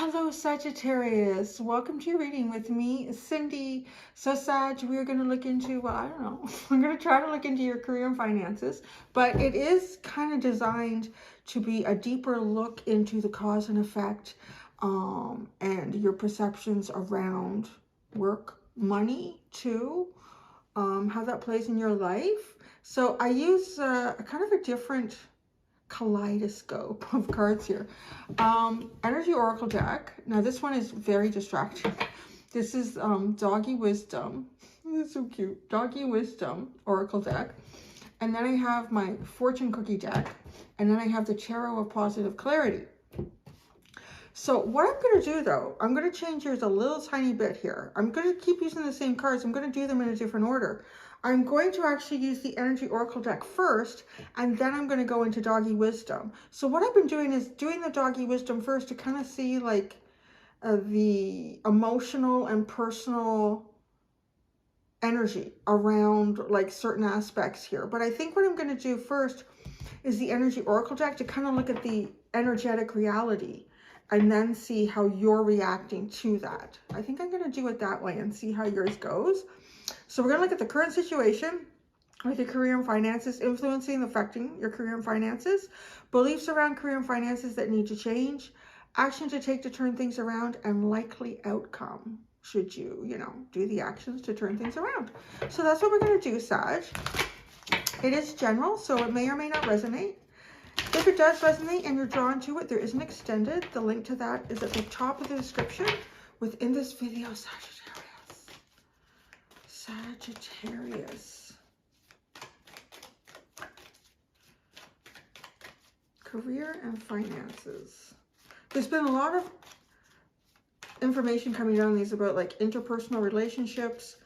Hello, Sagittarius. Welcome to your reading with me, Cindy. So, Sag, we are going to look into, well, I don't know. I'm going to try to look into your career and finances, but it is kind of designed to be a deeper look into the cause and effect and your perceptions around work, money, too, how that plays in your life. So, I use a kind of a different kaleidoscope of cards here. Energy Oracle deck. Now this one is very distracting. This is Doggy Wisdom. This is so cute. Doggy Wisdom Oracle deck. And then I have my Fortune Cookie deck. And then I have the Tarot of Positive Clarity. So what I'm going to do though, I'm going to change yours a little tiny bit here. I'm going to keep using the same cards. I'm going to do them in a different order. I'm going to actually use the Energy Oracle deck first, and then I'm going to go into Doggy Wisdom. So what I've been doing is doing the Doggy Wisdom first to kind of see like the emotional and personal energy around like certain aspects here. But I think what I'm going to do first is the Energy Oracle deck to kind of look at the energetic reality and then see how you're reacting to that. I think I'm going to do it that way and see how yours goes. So we're going to look at the current situation with your career and finances, influencing and affecting your career and finances, beliefs around career and finances that need to change, action to take to turn things around, and likely outcome should you, do the actions to turn things around. So that's what we're going to do, Sag. It is general, so it may or may not resonate. If it does resonate and you're drawn to it, there is an extended. The link to that is at the top of the description within this video, Sagittarius. Career and finances. There's been a lot of information coming down these about like interpersonal relationships,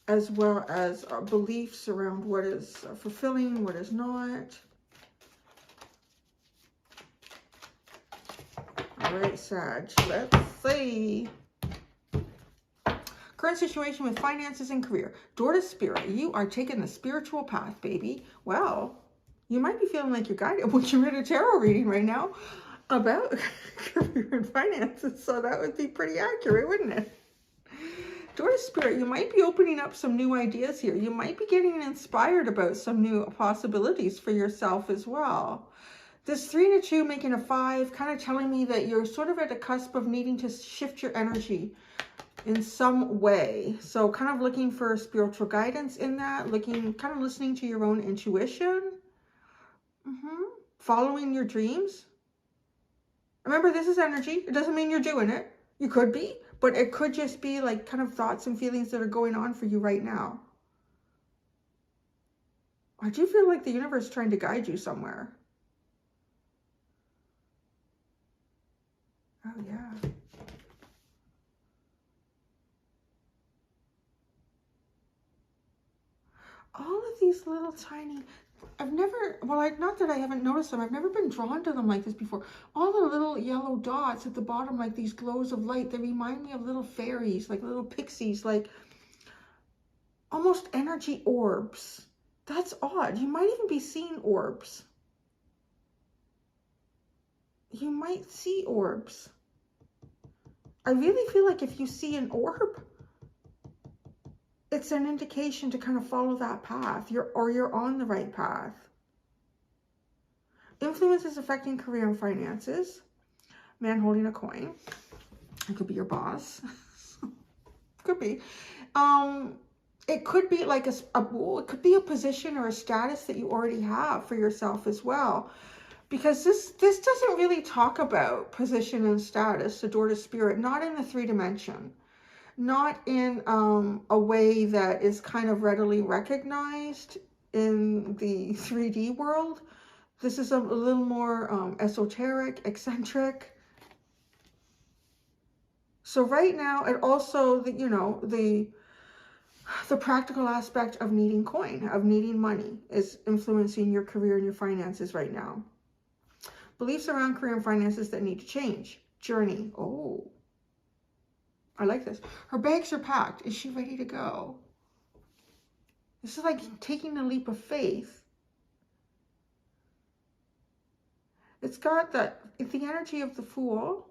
as well as beliefs around what is fulfilling, what is not. All right, Sag, let's see. Current situation with finances and career. Door to Spirit. You are taking the spiritual path, baby. Well, you might be feeling like you're guided when you're in a tarot reading right now about career and finances. So that would be pretty accurate, wouldn't it? Door to Spirit. You might be opening up some new ideas here. You might be getting inspired about some new possibilities for yourself as well. This 3 and a 2 making a 5, kind of telling me that you're sort of at a cusp of needing to shift your energy in some way. So kind of looking for spiritual guidance in that, kind of listening to your own intuition, following your dreams. Remember, this is energy. It doesn't mean you're doing it. You could be, but it could just be like kind of thoughts and feelings that are going on for you right now. I do feel like the universe is trying to guide you somewhere. Oh, yeah. All of these little tiny, not that I haven't noticed them. I've never been drawn to them like this before. All the little yellow dots at the bottom, like these glows of light, they remind me of little fairies, like little pixies, like almost energy orbs. That's odd. You might even be seeing orbs. You might see orbs. I really feel like if you see an orb, it's an indication to kind of follow that path. You're on the right path. Influences affecting career and finances. Man holding a coin. It could be your boss. Could be. It could be like it could be a position or a status that you already have for yourself as well. Because this doesn't really talk about position and status, the Door to Spirit, not in the 3-dimension. Not in a way that is kind of readily recognized in the 3D world. This is a little more esoteric, eccentric. So right now, it also, the practical aspect of needing coin, of needing money, is influencing your career and your finances right now. Beliefs around career and finances that need to change. Journey. Oh. I like this. Her bags are packed. Is she ready to go? This is like taking a leap of faith. It's got the energy of the Fool.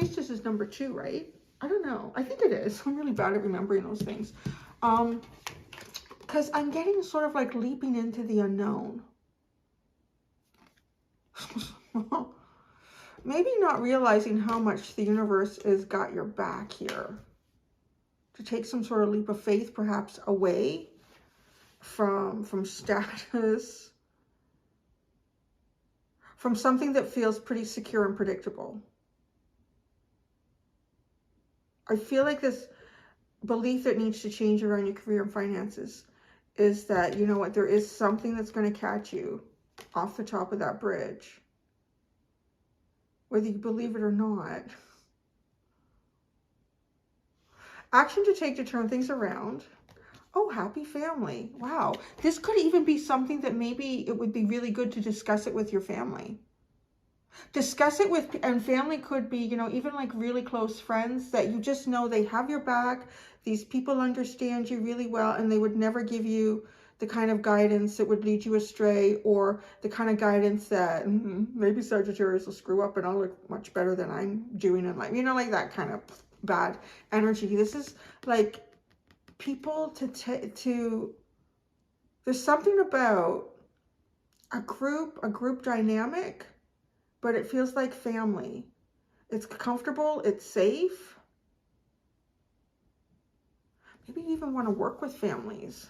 Priestess is number 2, right? I don't know. I think it is. I'm really bad at remembering those things. Because I'm getting sort of like leaping into the unknown. Maybe not realizing how much the universe has got your back here. To take some sort of leap of faith, perhaps away from status, from something that feels pretty secure and predictable. I feel like this belief that needs to change around your career and finances is that, you know what, there is something that's going to catch you off the top of that bridge, whether you believe it or not. Action to take to turn things around. Oh, happy family. Wow. This could even be something that maybe it would be really good to discuss it with your family. Discuss it with, and family could be, you know, even like really close friends that you just know they have your back. These people understand you really well, and they would never give you the kind of guidance that would lead you astray, or the kind of guidance that maybe Sagittarius will screw up and I'll look much better than I'm doing in life. You know, like that kind of bad energy. This is like people there's something about a group dynamic, but it feels like family. It's comfortable, it's safe. Maybe you even want to work with families.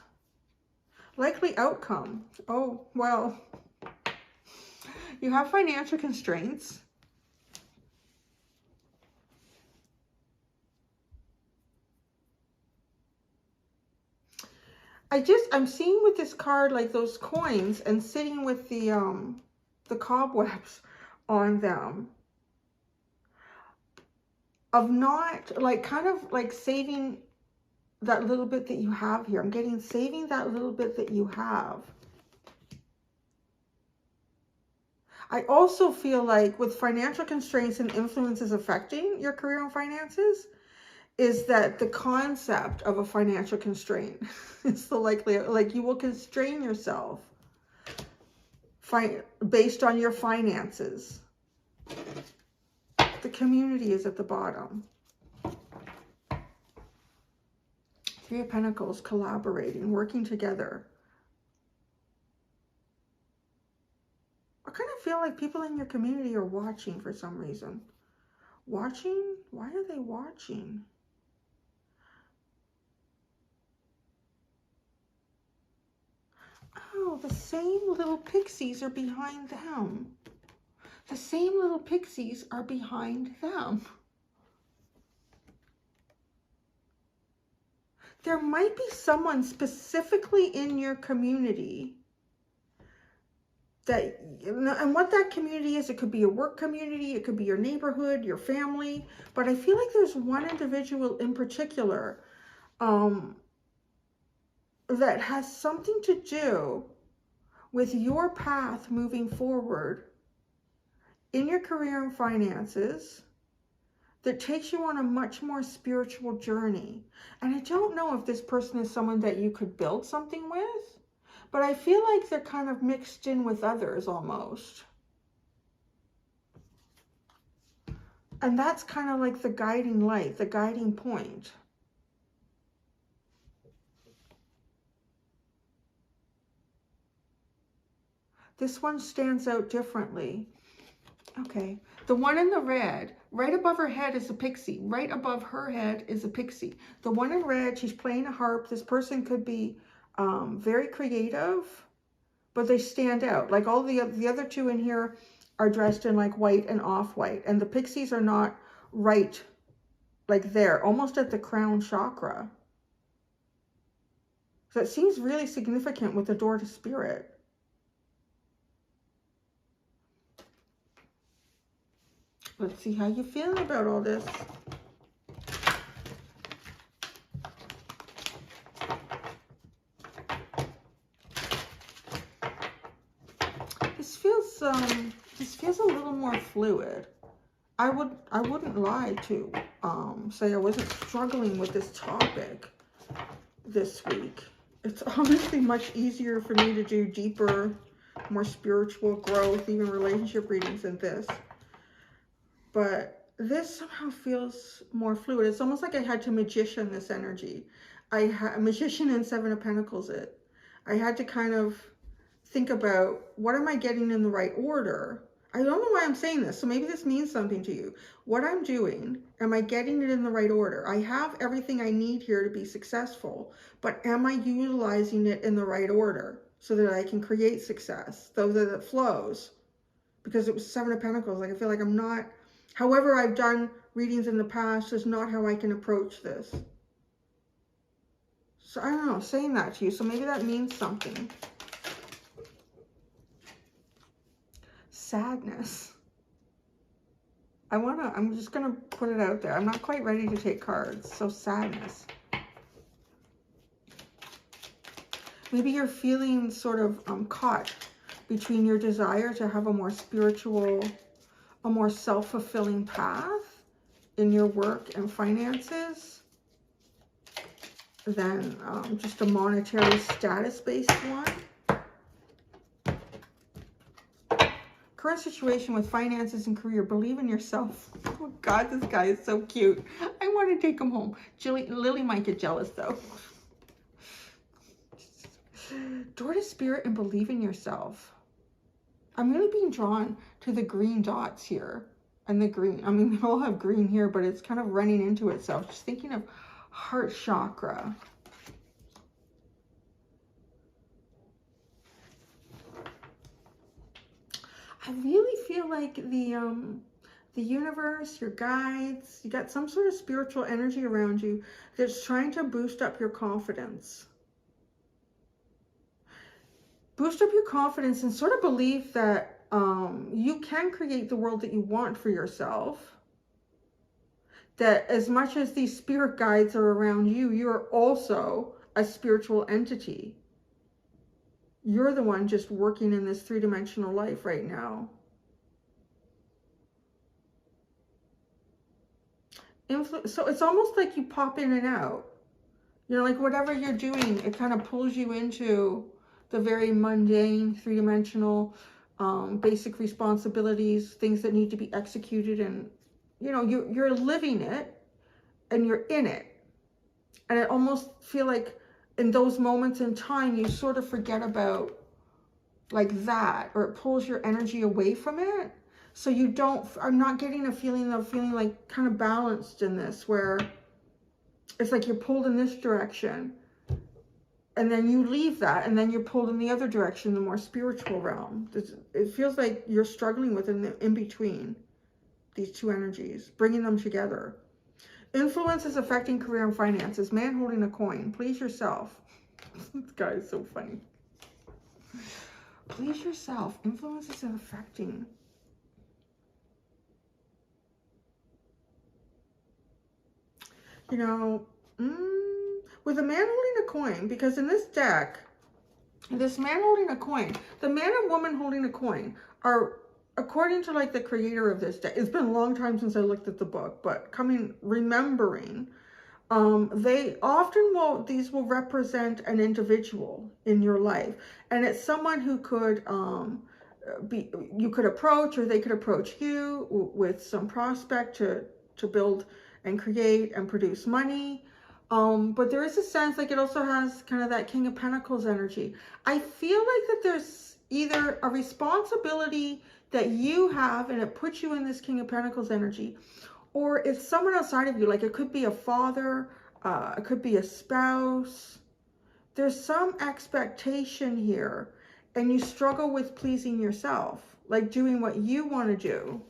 Likely outcome. Oh, well, you have financial constraints. I'm seeing with this card, like those coins and sitting with the cobwebs on them, of not like kind of like saving that little bit that you have here. I'm getting saving that little bit that you have. I also feel like with financial constraints and influences affecting your career and finances, is that the concept of a financial constraint is the likelihood, like you will constrain yourself based on your finances. The community is at the bottom. 3 of Pentacles, collaborating, working together. I kind of feel like people in your community are watching for some reason. Watching? Why are they watching? Oh, the same little pixies are behind them. The same little pixies are behind them. There might be someone specifically in your community that, and what that community is, it could be a work community, it could be your neighborhood, your family, but I feel like there's one individual in particular that has something to do with your path moving forward in your career and finances, that takes you on a much more spiritual journey. And I don't know if this person is someone that you could build something with, but I feel like they're kind of mixed in with others almost. And that's kind of like the guiding light, the guiding point. This one stands out differently. Okay, the one in the red, right above her head is a pixie. Right above her head is a pixie. The one in red, she's playing a harp. This person could be very creative, but they stand out. Like all the other 2 in here are dressed in like white and off-white. And the pixies are not right, like there, almost at the crown chakra. So it seems really significant with the door to spirit. Let's see how you feel about all this. This feels a little more fluid. I wouldn't lie to say I wasn't struggling with this topic this week. It's honestly much easier for me to do deeper, more spiritual growth, even relationship readings than this. But this somehow feels more fluid. It's almost like I had to magician this energy. I had magician and Seven of Pentacles it. I had to kind of think about, what am I getting in the right order? I don't know why I'm saying this, so maybe this means something to you. What I'm doing, am I getting it in the right order? I have everything I need here to be successful, but am I utilizing it in the right order so that I can create success, so that it flows? Because it was Seven of Pentacles. Like, I feel like I'm not, however I've done readings in the past is not how I can approach this. So I don't know, saying that to you, so maybe that means something. Sadness. I'm just gonna put it out there. I'm not quite ready to take cards. So sadness. Maybe you're feeling sort of caught between your desire to have a more spiritual, a more self-fulfilling path in your work and finances than just a monetary status-based one. Current situation with finances and career. Believe in yourself. Oh God, this guy is so cute. I want to take him home. Lily might get jealous though. Door to spirit and believe in yourself. I'm really being drawn to the green dots here. And the green, I mean, they all have green here, but it's kind of running into itself. Just thinking of heart chakra. I really feel like the universe, your guides, you got some sort of spiritual energy around you that's trying to boost up your confidence. Boost up your confidence and sort of believe that you can create the world that you want for yourself. That as much as these spirit guides are around you, you're also a spiritual entity. You're the one just working in this three-dimensional life right now. So it's almost like you pop in and out. You know, like whatever you're doing, it kind of pulls you into the very mundane, three-dimensional, basic responsibilities, things that need to be executed. And, you know, you're living it and you're in it. And I almost feel like in those moments in time, you sort of forget about like that, or it pulls your energy away from it. So you don't, I'm not getting a feeling of feeling like kind of balanced in this, where it's like you're pulled in this direction and then you leave that and then you're pulled in the other direction, the more spiritual realm. It feels like you're struggling with in between these two energies, bringing them together. Influence is affecting career and finances. Man holding a coin. Please yourself. This guy is so funny. Please yourself. Influence is affecting. You know, with a man holding a coin, because in this deck, this man holding a coin, the man and woman holding a coin are, according to like the creator of this deck, it's been a long time since I looked at the book, but remembering, they often these will represent an individual in your life, and it's someone who could you could approach, or they could approach you with some prospect to build and create and produce money. But there is a sense like it also has kind of that King of Pentacles energy. I feel like that there's either a responsibility that you have and it puts you in this King of Pentacles energy, or it's someone outside of you. Like it could be a father, it could be a spouse. There's some expectation here and you struggle with pleasing yourself, like doing what you want to do.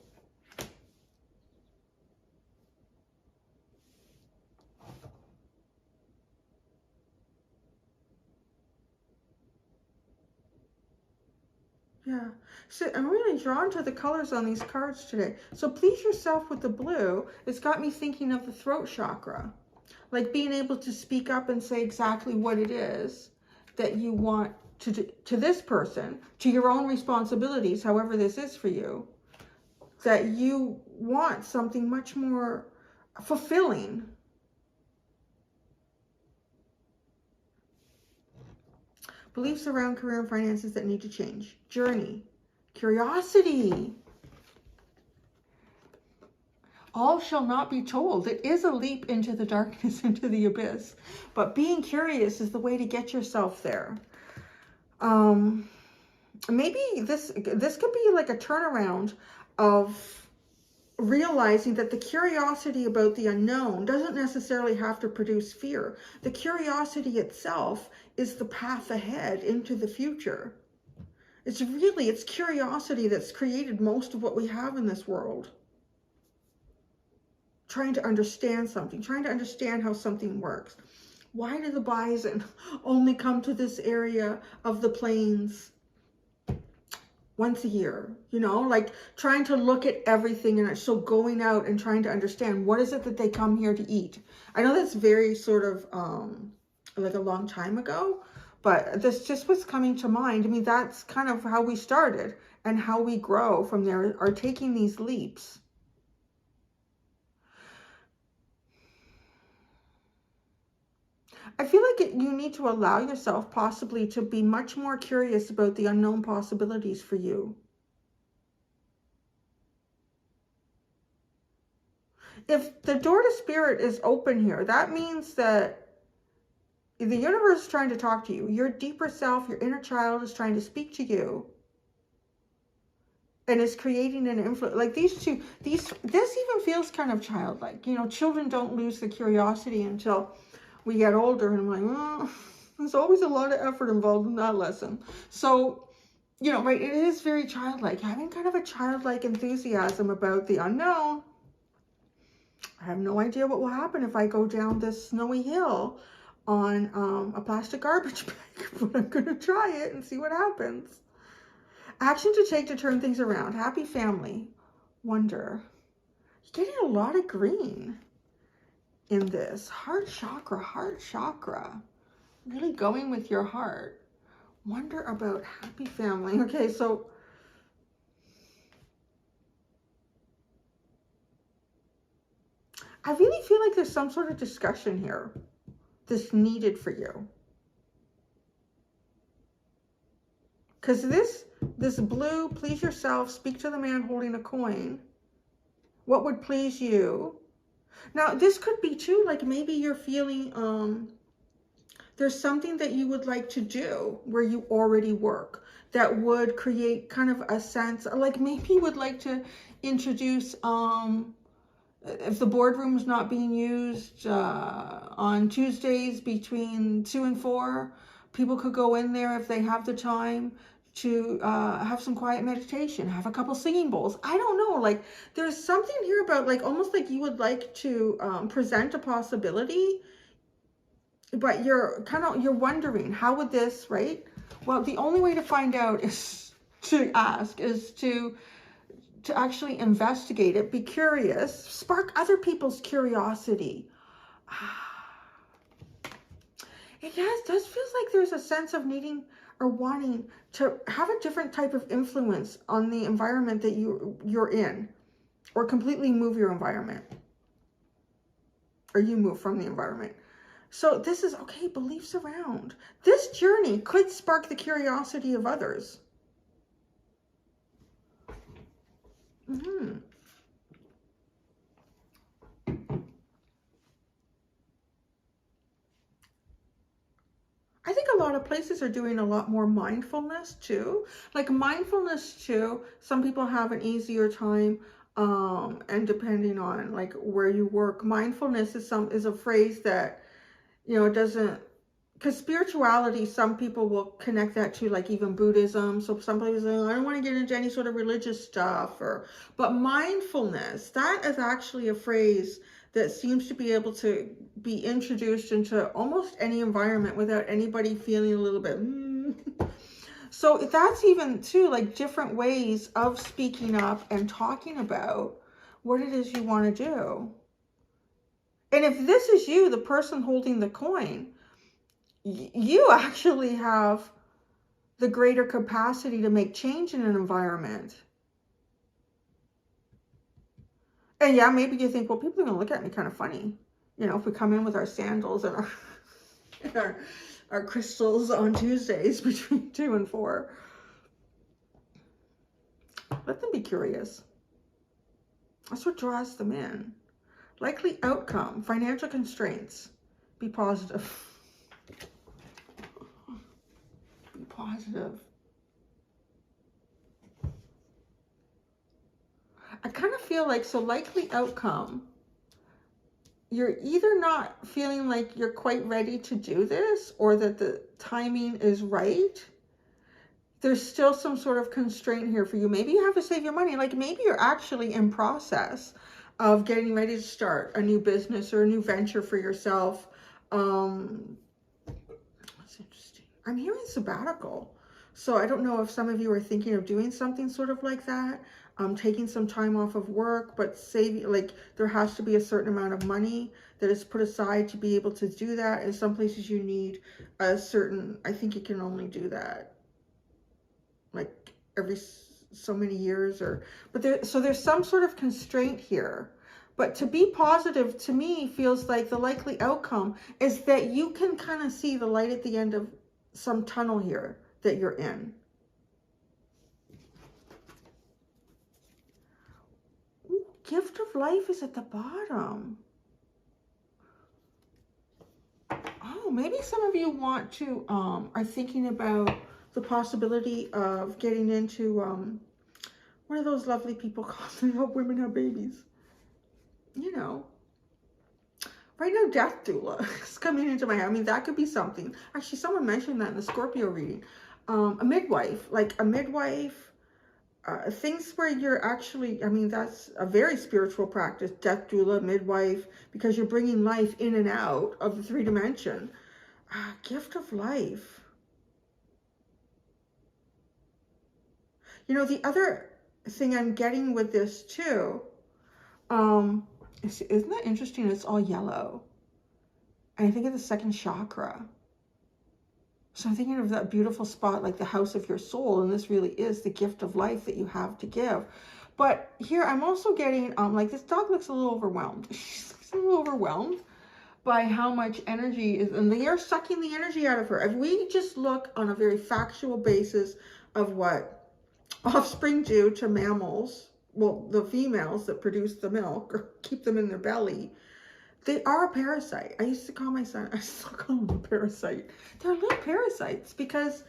Yeah, so I'm really drawn to the colors on these cards today. So please yourself with the blue, it's got me thinking of the throat chakra. Like being able to speak up and say exactly what it is that you want to this person, to your own responsibilities, however this is for you, that you want something much more fulfilling. Beliefs around career and finances that need to change. Journey. Curiosity. All shall not be told. It is a leap into the darkness, into the abyss. But being curious is the way to get yourself there. Maybe this could be like a turnaround of realizing that the curiosity about the unknown doesn't necessarily have to produce fear. The curiosity itself is the path ahead into the future. It's curiosity that's created most of what we have in this world. Trying to understand something, trying to understand how something works. Why do the bison only come to this area of the plains once a year? You know, like trying to look at everything, and so going out and trying to understand what is it that they come here to eat. I know that's very sort of like a long time ago, but this just was coming to mind. I mean, that's kind of how we started, and how we grow from there are taking these leaps. I feel like you need to allow yourself possibly to be much more curious about the unknown possibilities for you. If the door to spirit is open here, that means that the universe is trying to talk to you. Your deeper self, your inner child is trying to speak to you. And is creating an influence. Like this even feels kind of childlike. You know, children don't lose the curiosity until we get older, and I'm like, oh, there's always a lot of effort involved in that lesson. So, you know, right, it is very childlike, having kind of a childlike enthusiasm about the unknown. I have no idea what will happen if I go down this snowy hill on a plastic garbage bag, but I'm going to try it and see what happens. Action to take to turn things around. Happy family. Wonder. You're getting a lot of green in this. Heart chakra. Really going with your heart. Wonder about happy family. Okay, so I really feel like there's some sort of discussion here that's needed for you. Because this blue, please yourself, speak to the man holding a coin. What would please you? Now, this could be too, like maybe you're feeling, there's something that you would like to do where you already work that would create kind of a sense, like maybe you would like to introduce, if the boardroom is not being used on Tuesdays between 2 and 4, people could go in there if they have the time to have some quiet meditation, have a couple singing bowls. I don't know, like there's something here about like almost like you would like to present a possibility, but you're wondering how would this, right? Well, the only way to find out is to ask, is to actually investigate it, be curious, spark other people's curiosity. It does feels like there's a sense of needing or wanting to have a different type of influence on the environment that you're in, or completely move your environment, or you move from the environment. So this is, okay, beliefs around. This journey could spark the curiosity of others. I think a lot of places are doing a lot more mindfulness too. Like mindfulness too, some people have an easier time, and depending on like where you work, mindfulness is a phrase that, you know, it doesn't, because spirituality, some people will connect that to like even Buddhism. So some people say, I don't want to get into any sort of religious stuff, but mindfulness, that is actually a phrase that seems to be able to be introduced into almost any environment without anybody feeling a little bit, So that's even too, like different ways of speaking up and talking about what it is you want to do. And if this is you, the person holding the coin, you actually have the greater capacity to make change in an environment. And yeah, maybe you think, well, people are going to look at me kind of funny, you know, if we come in with our sandals and our crystals on Tuesdays between 2 and 4. Let them be curious. That's what draws them in. Likely outcome, financial constraints. Be positive. Be positive. I kind of feel like, so likely outcome, you're either not feeling like you're quite ready to do this or that the timing is right. There's still some sort of constraint here for you. Maybe you have to save your money. Like maybe you're actually in process of getting ready to start a new business or a new venture for yourself. That's interesting. I'm hearing sabbatical. So I don't know if some of you are thinking of doing something sort of like that, taking some time off of work, but saving, like there has to be a certain amount of money that is put aside to be able to do that. In some places you need a certain, I think you can only do that like every so many years or, but so there's some sort of constraint here. But to be positive to me feels like the likely outcome is that you can kind of see the light at the end of some tunnel here that you're in. Ooh, gift of life is at the bottom. Oh, maybe some of you want to, are thinking about the possibility of getting into, what are those lovely people called that help women have babies? You know, right now, death doula is coming into my head. I mean, that could be something. Actually, someone mentioned that in the Scorpio reading. A midwife, like a midwife, things where you're actually, I mean, that's a very spiritual practice, death doula, midwife, because you're bringing life in and out of the 3-dimension. Gift of life. You know, the other thing I'm getting with this too, isn't that interesting? It's all yellow. And I think of the second chakra. So I'm thinking of that beautiful spot, like the house of your soul. And this really is the gift of life that you have to give. But here I'm also getting, like this dog looks a little overwhelmed. She's a little overwhelmed by how much energy is, and they are sucking the energy out of her. If we just look on a very factual basis of what offspring do to mammals, well, the females that produce the milk or keep them in their belly, they are a parasite. I used to call my son, I still call him a parasite. They're little parasites because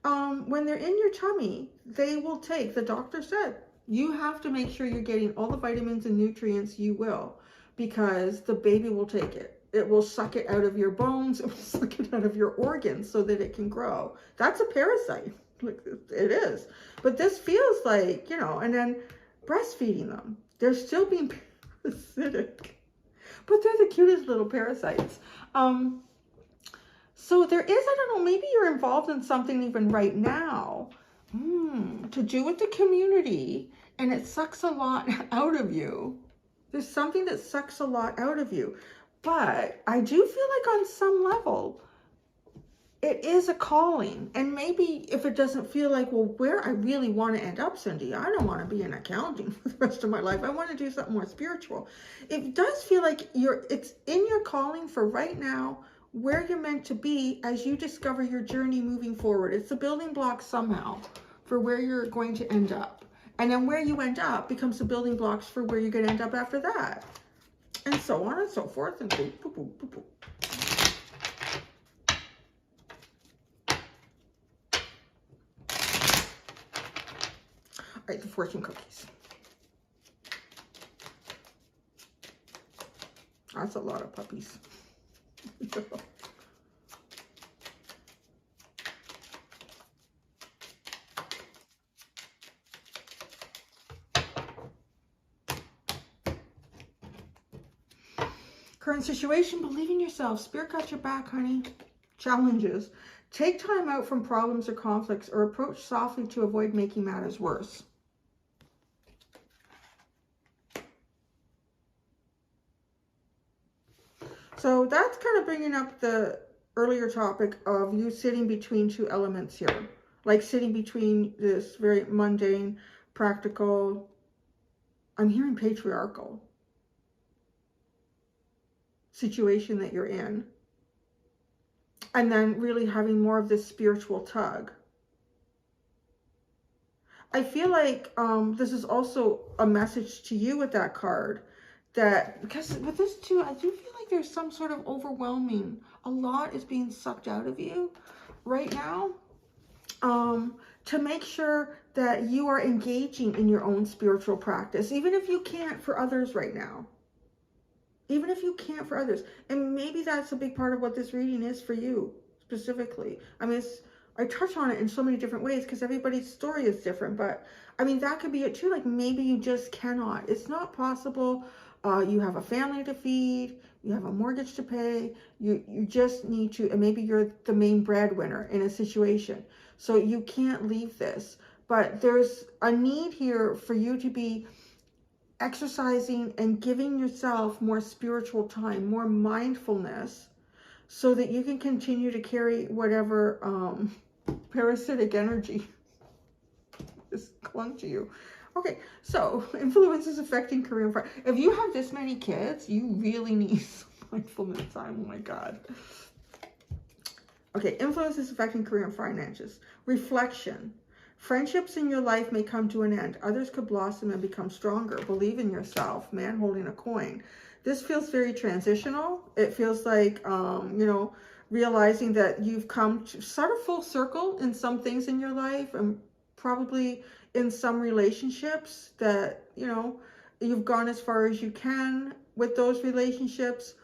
when they're in your tummy, they will take, the doctor said, you have to make sure you're getting all the vitamins and nutrients you will, because the baby will take it. It will suck it out of your bones. It will suck it out of your organs so that it can grow. That's a parasite. It is. But this feels like, you know, and then breastfeeding them. They're still being parasitic. But they're the cutest little parasites. So there is, I don't know, maybe you're involved in something even right now to do with the community, and it sucks a lot out of you. There's something that sucks a lot out of you. But I do feel like on some level, it is a calling. And maybe if it doesn't feel like, well, where I really want to end up, Cindy, I don't want to be in accounting for the rest of my life. I want to do something more spiritual. It does feel like it's in your calling for right now, where you're meant to be as you discover your journey moving forward. It's the building block somehow for where you're going to end up. And then where you end up becomes the building blocks for where you're going to end up after that. And so on and so forth. And boop, boop, boop, boop, boop. All right, the fortune cookies. That's a lot of puppies. Current situation, believe in yourself. Spirit got your back, honey. Challenges. Take time out from problems or conflicts, or approach softly to avoid making matters worse. So that's kind of bringing up the earlier topic of you sitting between two elements here. Like sitting between this very mundane, practical, I'm hearing patriarchal situation that you're in, and then really having more of this spiritual tug. I feel like this is also a message to you with that card, that because with this too, I do feel like there's some sort of overwhelming, a lot is being sucked out of you right now, to make sure that you are engaging in your own spiritual practice, even if you can't for others right now. Even if you can't for others. And maybe that's a big part of what this reading is for you specifically. I mean, I touch on it in so many different ways because everybody's story is different. But I mean, that could be it too. Like maybe you just cannot. It's not possible. You have a family to feed. You have a mortgage to pay. You just need to, and maybe you're the main breadwinner in a situation. So you can't leave this. But there's a need here for you to be exercising and giving yourself more spiritual time, more mindfulness, so that you can continue to carry whatever parasitic energy is clung to you. Okay, so influences affecting career and finance. If you have this many kids, you really need some mindfulness time. Oh my God. Okay, influences affecting career and finances. Reflection. Friendships in your life may come to an end. Others could blossom and become stronger. Believe in yourself. Man holding a coin. This feels very transitional. It feels like, you know, realizing that you've come to sort of full circle in some things in your life, and probably in some relationships that, you know, you've gone as far as you can with those relationships,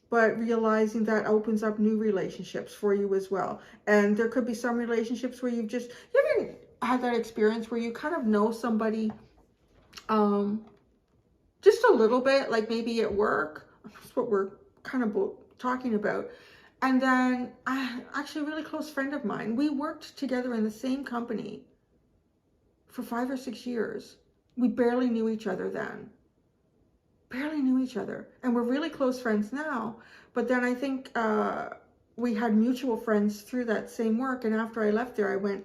but realizing that opens up new relationships for you as well. And there could be some relationships where you ever had that experience where you kind of know somebody just a little bit, like maybe at work. That's what we're kind of talking about. And then actually a really close friend of mine, we worked together in the same company for 5 or 6 years. We barely knew each other then. Barely knew each other. And we're really close friends now. But then I think we had mutual friends through that same work. And after I left there, I went,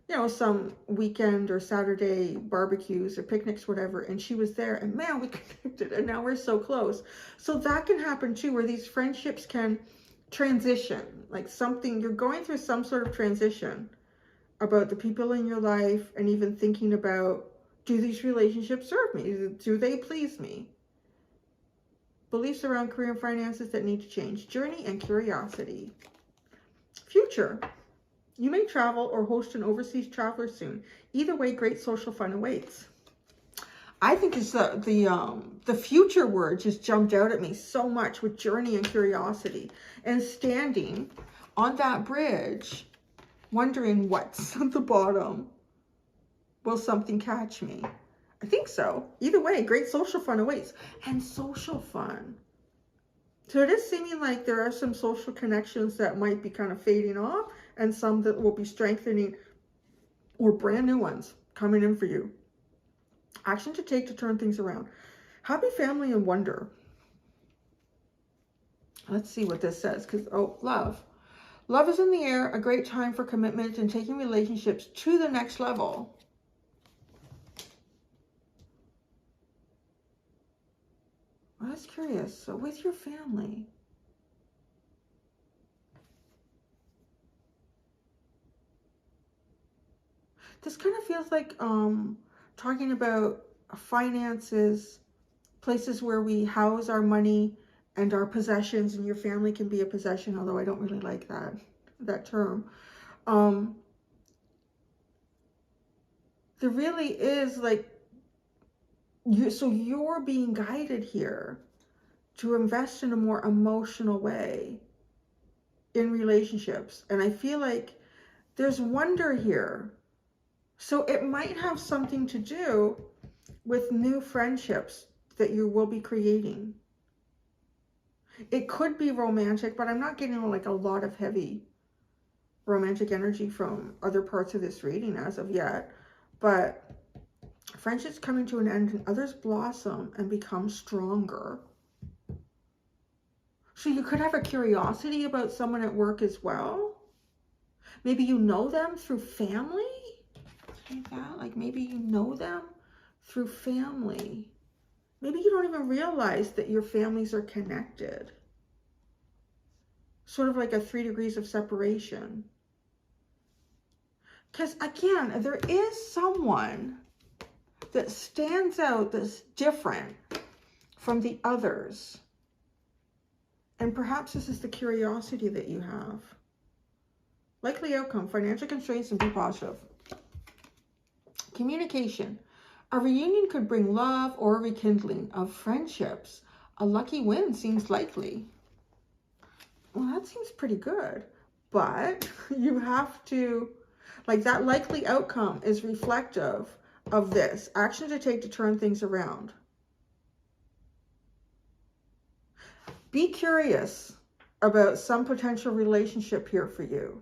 you know, some weekend or Saturday barbecues or picnics, whatever, and she was there, and man, we connected, and now we're so close. So that can happen too, where these friendships can transition, like something, you're going through some sort of transition about the people in your life, and even thinking about, do these relationships serve me? Do they please me? Beliefs around career and finances that need to change. Journey and curiosity. Future. You may travel or host an overseas traveler soon. Either way, great social fun awaits. I think it's the future word just jumped out at me so much with journey and curiosity. And standing on that bridge, wondering what's at the bottom. Will something catch me? I think so. Either way, great social fun awaits. And social fun. So it is seeming like there are some social connections that might be kind of fading off, and some that will be strengthening, or brand new ones coming in for you. Action to take to turn things around. Happy family and wonder. Let's see what this says, because, oh, love. Love is in the air, a great time for commitment and taking relationships to the next level. Well, that's curious. So with your family. This kind of feels like talking about finances, places where we house our money and our possessions, and your family can be a possession, although I don't really like that term. There really is like, so you're being guided here to invest in a more emotional way in relationships. And I feel like there's wonder here. So it might have something to do with new friendships that you will be creating. It could be romantic, but I'm not getting like a lot of heavy romantic energy from other parts of this reading as of yet. But friendships coming to an end and others blossom and become stronger. So you could have a curiosity about someone at work as well. Maybe you know them through family. Like that, like maybe you know them through family. Maybe you don't even realize that your families are connected. Sort of like a 3 degrees of separation. Because again, there is someone that stands out, that's different from the others. And perhaps this is the curiosity that you have. Likely outcome, financial constraints, and be positive. Communication. A reunion could bring love or a rekindling of friendships. A lucky win seems likely. Well, that seems pretty good. But you have to, like, that likely outcome is reflective of this. Action to take to turn things around. Be curious about some potential relationship here for you.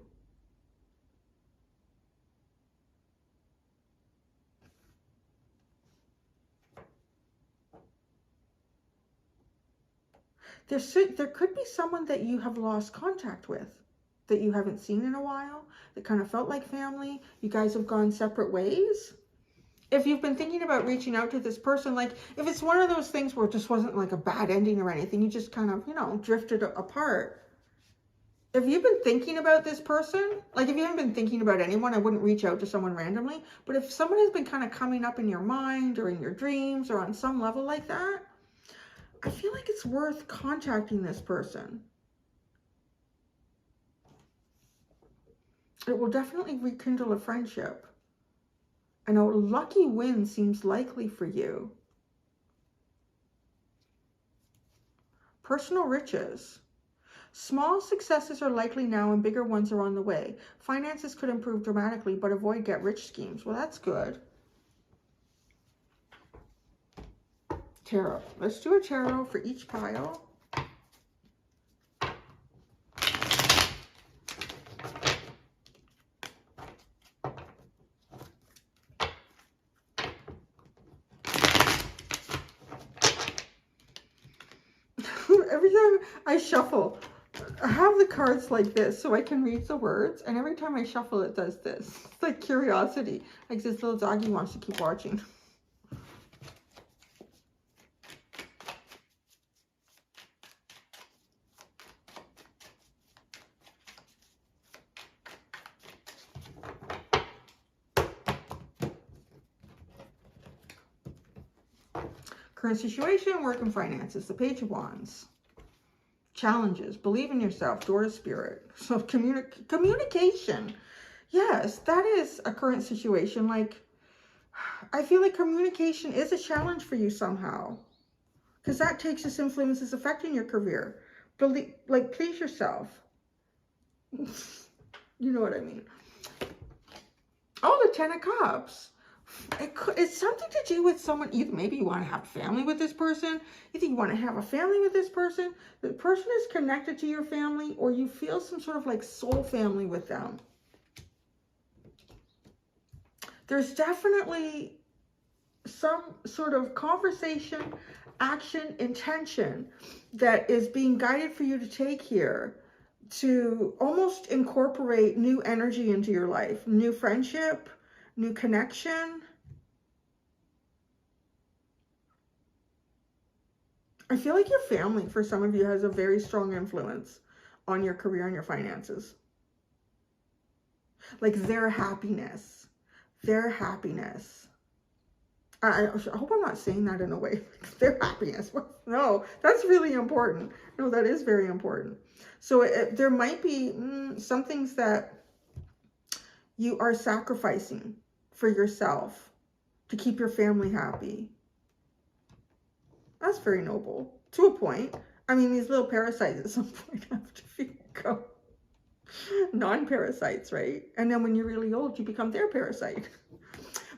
There could be someone that you have lost contact with, that you haven't seen in a while, that kind of felt like family. You guys have gone separate ways. If you've been thinking about reaching out to this person, like if it's one of those things where it just wasn't like a bad ending or anything, you just kind of, you know, drifted apart. If you've been thinking about this person, like if you haven't been thinking about anyone, I wouldn't reach out to someone randomly. But if someone has been kind of coming up in your mind or in your dreams or on some level like that, I feel like it's worth contacting this person. It will definitely rekindle a friendship. And a lucky win seems likely for you. Personal riches. Small successes are likely now and bigger ones are on the way. Finances could improve dramatically, but avoid get-rich schemes. Well, that's good. Tarot. Let's do a tarot for each pile. Every time I shuffle, I have the cards like this so I can read the words, and every time I shuffle it does this. It's like curiosity, like this little doggy wants to keep watching. Current situation, work and finances, the Page of Wands. Challenges, believe in yourself, door to spirit. So communication. Yes, that is a current situation. Like, I feel like communication is a challenge for you somehow. Because that takes this influence is affecting your career. Believe, like, please yourself. You know what I mean. Oh, the Ten of Cups. It's something to do with someone. Either maybe you want to have family with this person. Either you want to have a family with this person. The person is connected to your family, or you feel some sort of like soul family with them. There's definitely some sort of conversation, action, intention that is being guided for you to take here to almost incorporate new energy into your life, new friendship, new connection. I feel like your family, for some of you, has a very strong influence on your career and your finances. Like their happiness. Their happiness. I hope I'm not saying that in a way. Their happiness. No, that's really important. No, that is very important. So there might be some things that you are sacrificing for yourself to keep your family happy. That's very noble, to a point. I mean, these little parasites at some point have to go. Non-parasites, right? And then when you're really old, you become their parasite.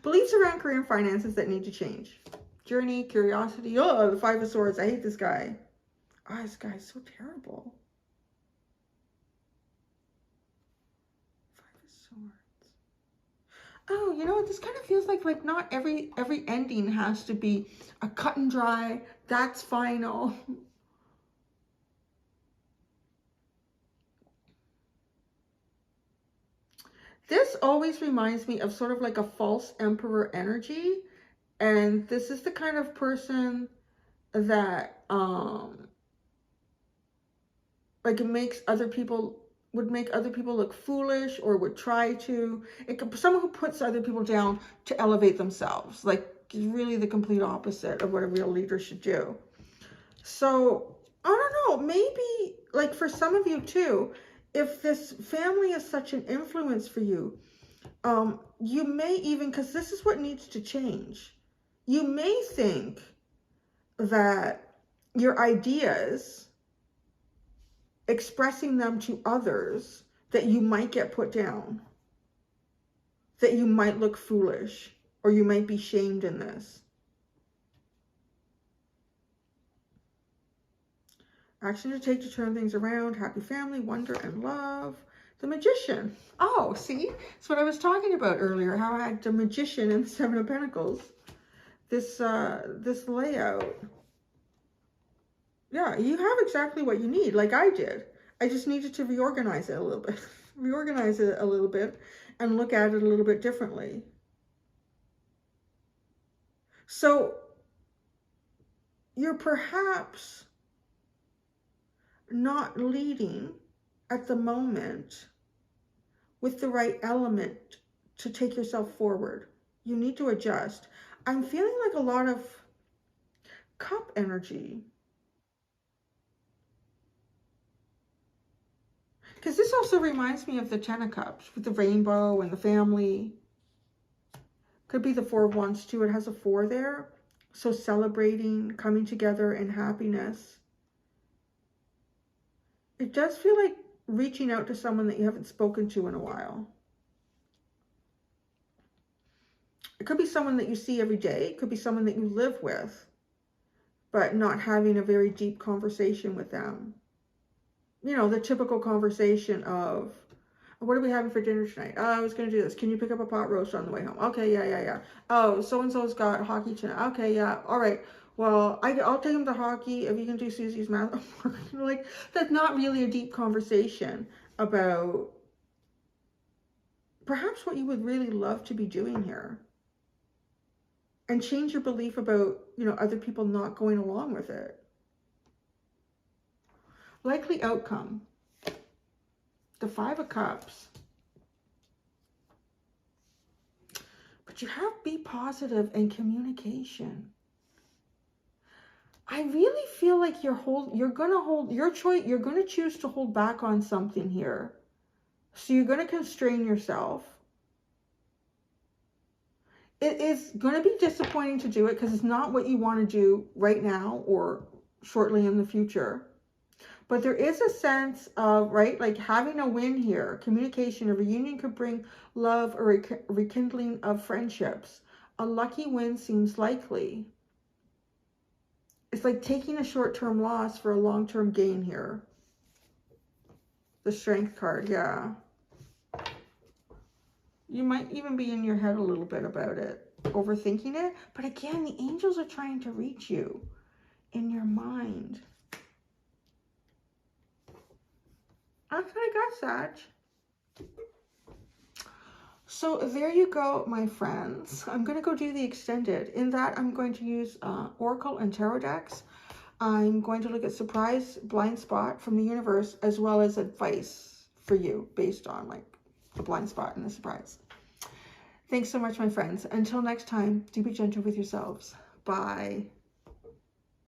Beliefs around career and finances that need to change. Journey, curiosity. Oh, the Five of Swords. I hate this guy. Oh, this guy's so terrible. Five of Swords. Oh, you know what? This kind of feels like not every ending has to be a cut and dry. That's final. This always reminds me of sort of like a false emperor energy. And this is the kind of person that like it makes other people would make other people look foolish or would try to, someone who puts other people down to elevate themselves, like really the complete opposite of what a real leader should do. So I don't know, maybe like for some of you too, if this family is such an influence for you, you may even, because this is what needs to change, you may think that your ideas, expressing them to others, that you might get put down, that you might look foolish, or you might be shamed in this. Action to take to turn things around, happy family, wonder and love. The Magician. Oh, see? That's what I was talking about earlier, how I had the Magician and the Seven of Pentacles. This layout. Yeah, you have exactly what you need, like I did. I just needed to reorganize it a little bit. Reorganize it a little bit and look at it a little bit differently. So you're perhaps not leading at the moment with the right element to take yourself forward. You need to adjust. I'm feeling like a lot of cup energy. Because this also reminds me of the Ten of Cups with the rainbow and the family. Could be the Four of Wands too. It has a 4 there. So celebrating, coming together in happiness. It does feel like reaching out to someone that you haven't spoken to in a while. It could be someone that you see every day. It could be someone that you live with, but not having a very deep conversation with them. You know, the typical conversation of, what are we having for dinner tonight? Oh, I was going to do this. Can you pick up a pot roast on the way home? Okay, yeah. Oh, so-and-so's got hockey tonight. Okay, yeah. All right. Well, I'll take him to hockey if you can do Susie's math homework. Like, that's not really a deep conversation about perhaps what you would really love to be doing here. And change your belief about, you know, other people not going along with it. Likely outcome. The 5 of Cups. But you have be positive and communication. I really feel like you're going to choose to hold back on something here. So you're going to constrain yourself. It is going to be disappointing to do it because it's not what you want to do right now or shortly in the future. But there is a sense of, right, like having a win here. Communication, a reunion could bring love or a rekindling of friendships. A lucky win seems likely. It's like taking a short-term loss for a long-term gain here. The Strength card, yeah. You might even be in your head a little bit about it, overthinking it. But again, the angels are trying to reach you in your mind. That's what I got, Sag. So there you go, my friends. I'm going to go do the extended. In that, I'm going to use Oracle and Tarot decks. I'm going to look at surprise, blind spot from the universe, as well as advice for you based on like the blind spot and the surprise. Thanks so much, my friends. Until next time, do be gentle with yourselves. Bye.